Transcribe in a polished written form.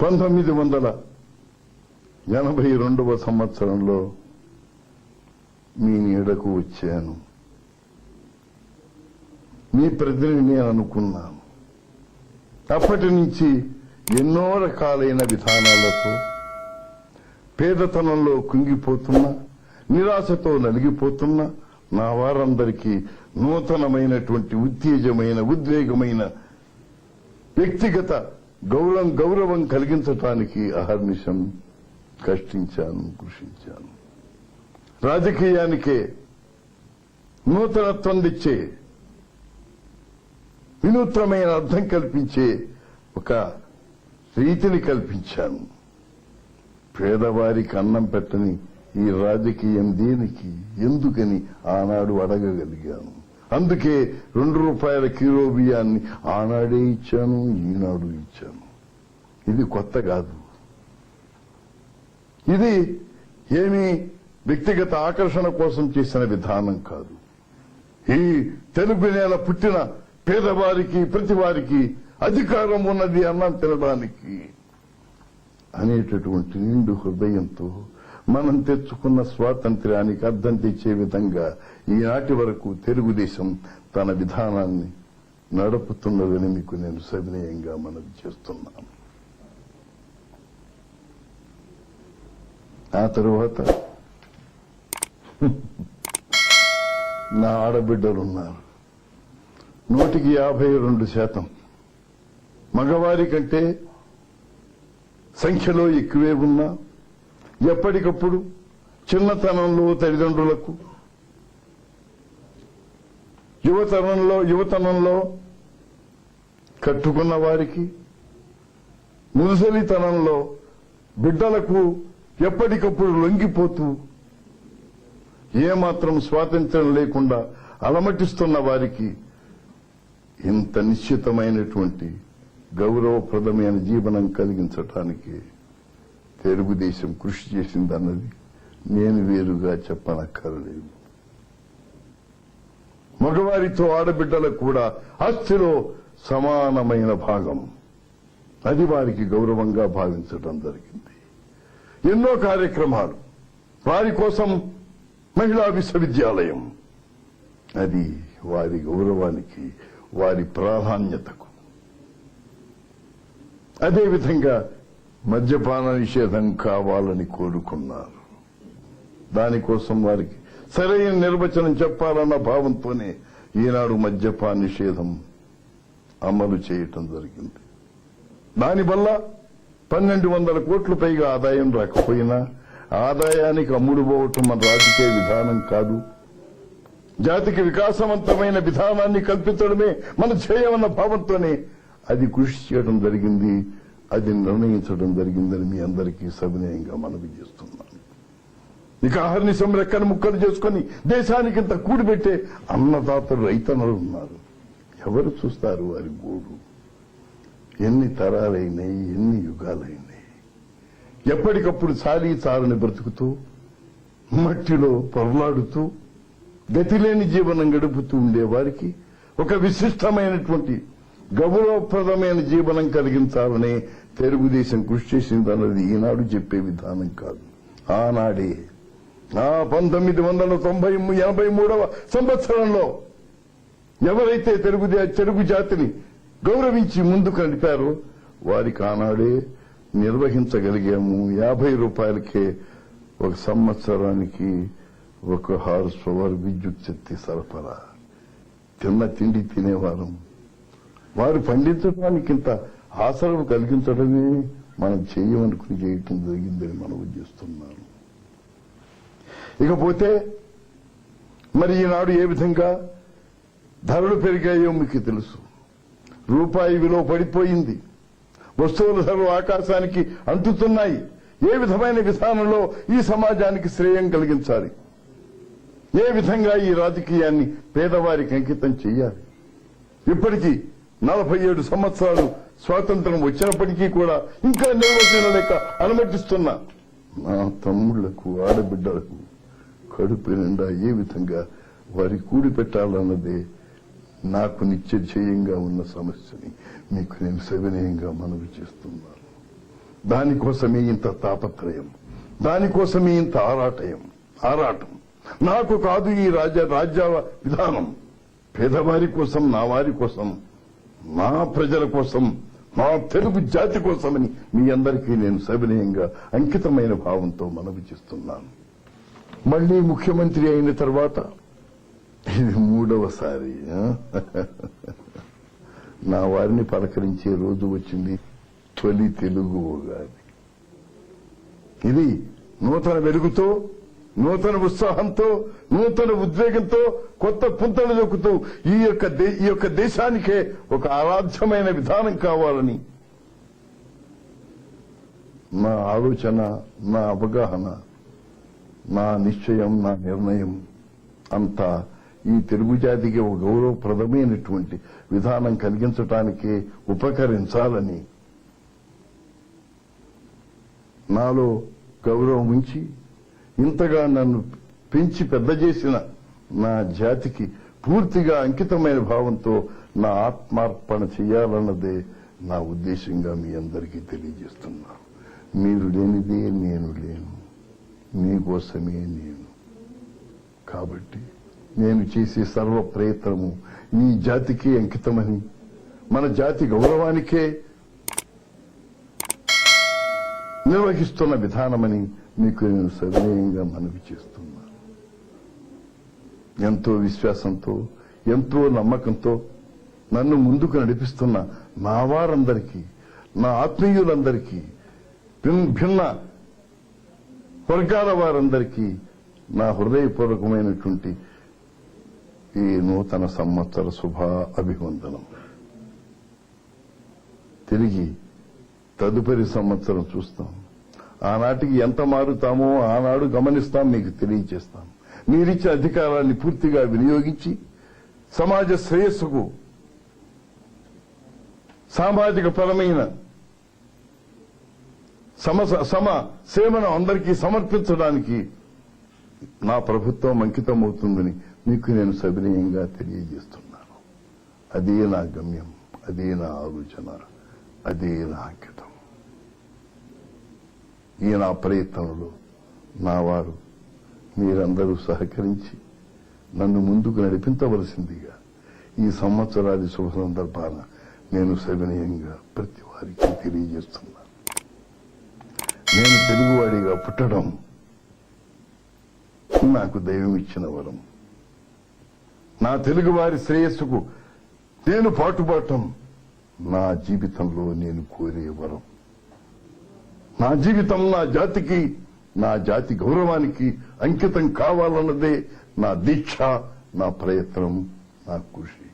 1982వ సంవత్సరంలో మీ నీడకు వచ్చాను. మీ ప్రతినిధిని అనుకున్నాను. అప్పటి నుంచి ఎన్నో రకాలైన విధానాలతో పేదతనంలో కుంగిపోతున్న, నిరాశతో నలిగిపోతున్న నా వారందరికీ నూతనమైనటువంటి ఉత్తేజమైన, ఉద్వేగమైన వ్యక్తిగత గౌరవం కలిగించటానికి అహర్నిశం కష్టించాను, కృషించాను. రాజకీయానికే నూతనత్వం తెచ్చే, వినూత్నమైన అర్థం కల్పించే ఒక రీతిని కల్పించాను. పేదవారికి అన్నం పెట్టని ఈ రాజకీయం దేనికి, ఎందుకని ఆనాడు అడగగలిగాను. అందుకే 2 రూపాయల కిలో బియ్యాన్ని ఆనాడే ఇచ్చాను, ఈనాడు ఇచ్చాను. ఇది కొత్త కాదు. ఇది ఏమీ వ్యక్తిగత ఆకర్షణ కోసం చేసిన విధానం కాదు. ఈ తెలుగు నేల పుట్టిన పేదవారికి, ప్రతి వారికి అధికారం ఉన్నది అన్నం తినడానికి అనేటటువంటి నిండు హృదయంతో మనం తెచ్చుకున్న స్వాతంత్ర్యానికి అర్థం తెచ్చే విధంగా ఈనాటి వరకు తెలుగుదేశం తన విధానాన్ని నడుపుతున్నదని మీకు నేను సవినయంగా మనవి చేస్తున్నాను. ఆ తరువాత నా ఆడబిడ్డలున్నారు. 52% మగవారి కంటే సంఖ్యలో ఎక్కువే ఉన్నా ఎప్పటికప్పుడు చిన్నతనంలో తల్లిదండ్రులకు, యువతనంలో కట్టుకున్న వారికి, ముదుసలితనంలో బిడ్డలకు ఎప్పటికప్పుడు లొంగిపోతూ ఏమాత్రం స్వాతంత్ర్యం లేకుండా అలమటిస్తున్న వారికి ఇంత నిశ్చితమైనటువంటి గౌరవప్రదమైన జీవనం కలిగించటానికి తెలుగుదేశం కృషి చేసిందన్నది నేను వేరుగా చెప్పనక్కర్లేదు. మగవారితో ఆడబిడ్డలకు కూడా ఆస్తిలో సమానమైన భాగం, అది వారికి గౌరవంగా భావించడం జరిగింది. ఎన్నో కార్యక్రమాలు వారి కోసం, మహిళా విశ్వవిద్యాలయం, అది వారి గౌరవానికి, వారి ప్రాధాన్యతకు. అదేవిధంగా మద్యపాన నిషేధం కావాలని కోరుకున్నారు. దానికోసం వారికి సరైన నిర్వచనం చెప్పాలన్న భావంతోనే ఈనాడు మద్యపాన నిషేధం అమలు చేయటం జరిగింది. దానివల్ల 1200 కోట్ల పైగా ఆదాయం రాకపోయినా ఆదాయానికి అమ్ముడు పోవటం మన రాజకీయ విధానం కాదు. జాతికి వికాసవంతమైన విధానాన్ని కల్పించడమే మన ధ్యేయమన్న భావంతోనే అది కృషి చేయడం జరిగింది, అది నిర్ణయించడం జరిగిందని మీ అందరికీ సవినయంగా మనవి చేస్తున్నాను. ఇక అహర్నిశం రెక్కను ముక్కలు చేసుకుని దేశానికింత కూడిపెట్టే అన్నదాతలు, రైతన్నలు ఉన్నారు. ఎవరు చూస్తారు వారి గోడు? ఎన్ని తరాలైనాయి, ఎన్ని యుగాలైనాయి. ఎప్పటికప్పుడు చాలీ చాలని బ్రతుకుతూ, మట్టిలో పొరలాడుతూ, గతిలేని జీవనం గడుపుతూ ఉండేవారికి ఒక విశిష్టమైనటువంటి గౌరవప్రదమైన జీవనం కలిగించాలని తెలుగుదేశం కృషి చేసిందన్నది ఈనాడు చెప్పే విధానం కాదు. ఆనాడే 1983వ సంవత్సరంలో ఎవరైతే తెలుగు జాతిని గౌరవించి ముందుకు నడిపారో వారికి ఆనాడే నిర్వహించగలిగాము. 50 రూపాయలకే ఒక సంవత్సరానికి 1 హార్స్ పవర్ విద్యుత్ శక్తి సరఫరా. తిన్న తిండి తినేవారం. వారు పండించడానికి ఇంత ఆసరం కలిగించడమే మనం చేయమనుకుని చేయటం జరిగిందని మనం చేస్తున్నాను. ఇకపోతే మరి ఈనాడు ఏ విధంగా ధరలు పెరిగాయో మీకు తెలుసు. రూపాయి విలువ పడిపోయింది. వస్తువుల ధరలు ఆకాశానికి అంటుతున్నాయి. ఏ విధమైన విధానంలో ఈ సమాజానికి శ్రేయం కలిగించాలి, ఏ విధంగా ఈ రాజకీయాన్ని పేదవారికి అంకితం చేయాలి. ఇప్పటికీ 47 సంవత్సరాలు స్వాతంత్రం వచ్చినప్పటికీ కూడా ఇంకా నిర్వచనలేక అనుమతిస్తున్న నా తమ్ముళ్లకు, ఆడబిడ్డలకు కడుపు నిండా ఏ విధంగా వారి కూడి పెట్టాలన్నదే నాకు నిత్య ధ్యేయంగా ఉన్న సమస్యని మీకు నేను సవినయంగా మనవి చేస్తున్నాను. దానికోసమే ఇంత తాపత్రయం, దానికోసమే ఇంత ఆరాటం. నాకు కాదు ఈ రాజ్య విధానం. పేదవారి కోసం, నా వారి కోసం, నా ప్రజల కోసం, నా తెలుగు జాతి కోసమని మీ అందరికీ నేను సవినయంగా అంకితమైన భావంతో మనవి చేస్తున్నాను. మళ్లీ ముఖ్యమంత్రి అయిన తర్వాత ఇది 3వసారి నా వారిని పలకరించే రోజు వచ్చింది. తొలి తెలుగు ఉగాది. ఇది నూతన వెలుగుతో, నూతన ఉత్సాహంతో, నూతన ఉద్వేగంతో, కొత్త పుంతలు దొక్కుతూ ఈ యొక్క దేశానికే ఒక ఆరాధ్యమైన విధానం కావాలని నా ఆలోచన, నా అవగాహన, నా నిశ్చయం, నా నిర్ణయం అంతా ఈ తెలుగు జాతికి ఒక గౌరవప్రదమైనటువంటి విధానం కలిగించటానికే ఉపకరించాలని నాలో గౌరవం ఉంచి ఇంతగా నన్ను పెంచి పెద్ద చేసిన నా జాతికి పూర్తిగా అంకితమైన భావంతో నా ఆత్మార్పణ చేయాలన్నదే నా ఉద్దేశంగా మీ అందరికీ తెలియజేస్తున్నా. మీరు లేనిదే నేను లేను, మీకోసమే నేను. కాబట్టి నేను చేసే సర్వ ప్రయత్నము ఈ జాతికి అంకితమని, మన జాతి గౌరవానికే నిర్వహిస్తున్న విధానమని మీకు నేను సవినయంగా మనవి చేస్తున్నాను. ఎంతో విశ్వాసంతో, ఎంతో నమ్మకంతో నన్ను ముందుకు నడిపిస్తున్న నా వారందరికీ, నా ఆత్మీయులందరికీ, భిన్న వర్గాల వారందరికీ నా హృదయపూర్వకమైనటువంటి ఈ నూతన సంవత్సర శుభ అభివందనం. తిరిగి తదుపరి సంవత్సరం చూస్తాం. ఆనాటికి ఎంత మారుతామో ఆనాడు గమనిస్తాం, మీకు తెలియజేస్తాం. మీరిచ్చే అధికారాన్ని పూర్తిగా వినియోగించి సమాజ శ్రేయస్సుకు, సామాజిక పరమైన సేవను అందరికీ సమర్పించడానికి నా ప్రభుత్వం అంకితమవుతుందని మీకు నేను సవినయంగా తెలియజేస్తున్నాను. అదే నా గమ్యం, అదే నా ఆలోచన, అదే నా అంకితం. ఈ నా ప్రయత్నంలో నా వారు మీరందరూ సహకరించి నన్ను ముందుకు నడిపించవలసిందిగా ఈ సంవత్సరాది శుభ సందర్భాన నేను సవినయంగా ప్రతి వారికి తెలియజేస్తున్నాను. నేను తెలుగువాడిగా పుట్టడం నాకు దైవం ఇచ్చిన వరం. నా తెలుగువారి శ్రేయస్సుకు నేను పాటుపడటం నా జీవితంలో నేను కోరే వరం. నా జీవితం నా జాతికి, నా జాతి గౌరవానికి అంకితం కావాలన్నదే నా దీక్ష, నా ప్రయత్నం, నా కృషి.